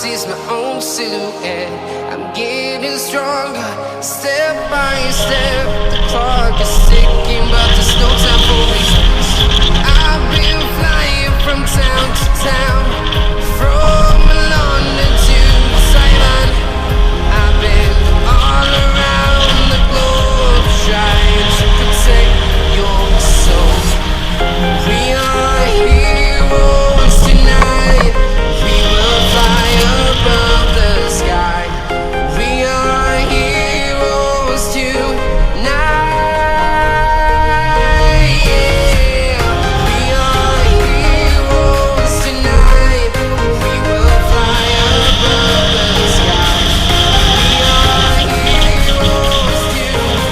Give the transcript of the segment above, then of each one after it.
see is my own silhouette. I'm getting stronger, step by step. The clock is ticking, but there's no time for me. I've been flying from town to town, from London to Sweihan. I've been all around the globe, trying to protect your soul. We are heroes tonight. We will fly above the sky. We are heroes tonight. Yeah. We are heroes tonight. We will fly above the sky. We are heroes tonight.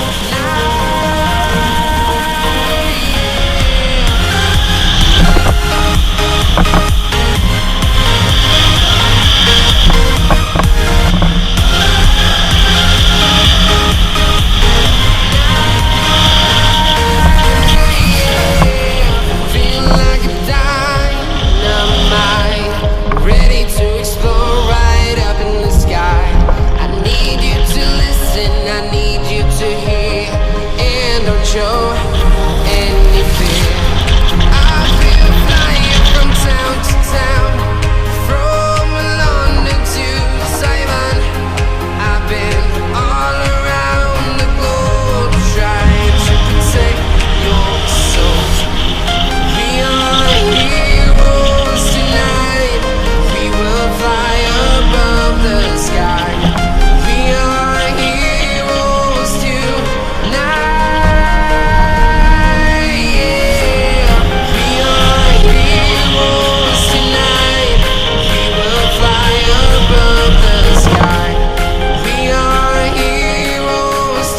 Feel like a dynamite, ready to explore right up in the sky. I need you to listen, I need you to hear, and don't show any fear. I've been flying from town to town, from London to Sweihan. I've been all around the globe, trying to protect your soul. We are heroes tonight. We will fly above the sky. We are heroes tonight. Yeah. We are heroes tonight. We will fly above the sky. We are heroes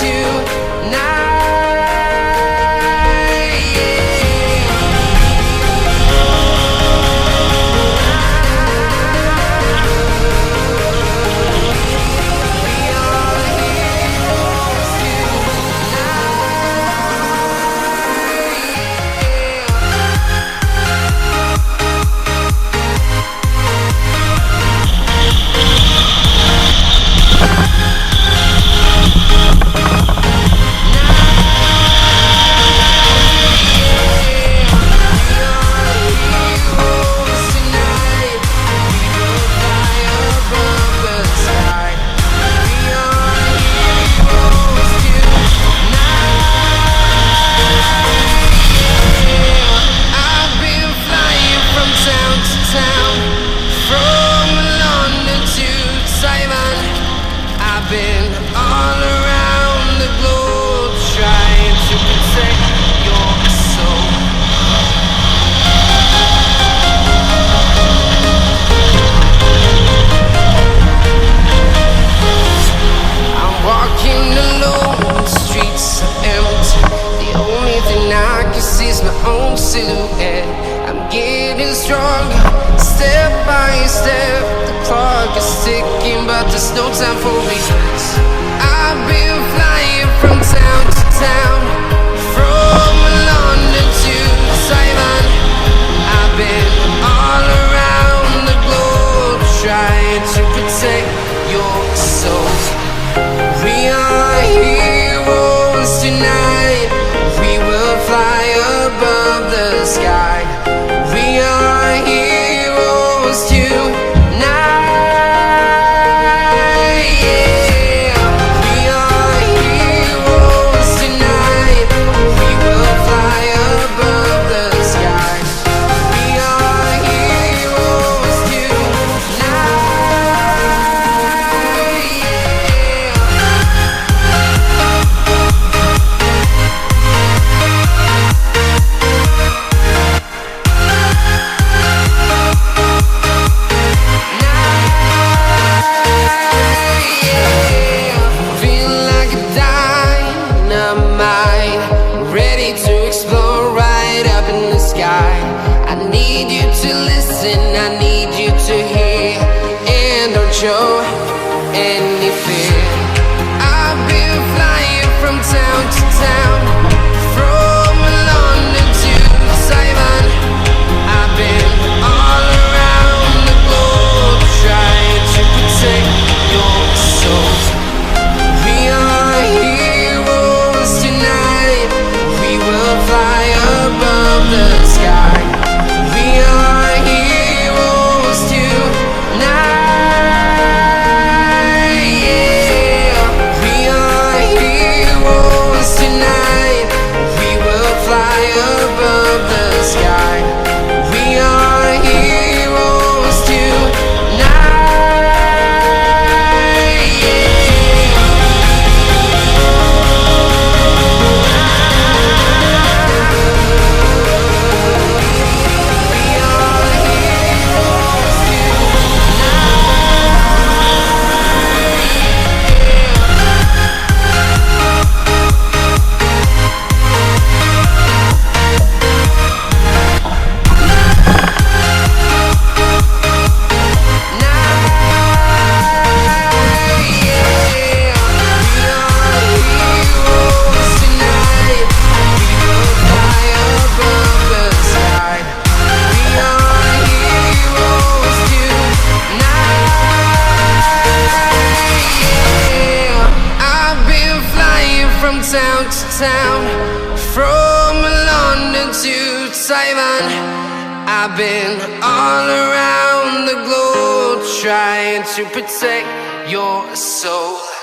I've been flying from town to town, from London to Sweihan. I've been all around the globe, trying to protect your soul. I'm walking alone, the streets are empty. The only thing I can see is my own silhouette. I'm getting stronger, step by step. The clock is ticking, but there's no time for me. I've been flying from town to town, from London to Sweihan. I've been all around the globe, trying to protect your soul. We are heroes tonight. We will fly above the sky. We are heroes tonight. Yeah. We are heroes tonight. We will fly above the sky. We are heroes tonight. Feel like a dynamite, ready to explore right up in the sky. I need you to listen, I need you to hear, and don't show any fear. I've been flying from town to town, from London to Sweihan. I've been all around the globe, trying town to town, from London to Taiwan. I've been all around the globe trying to protect your soul.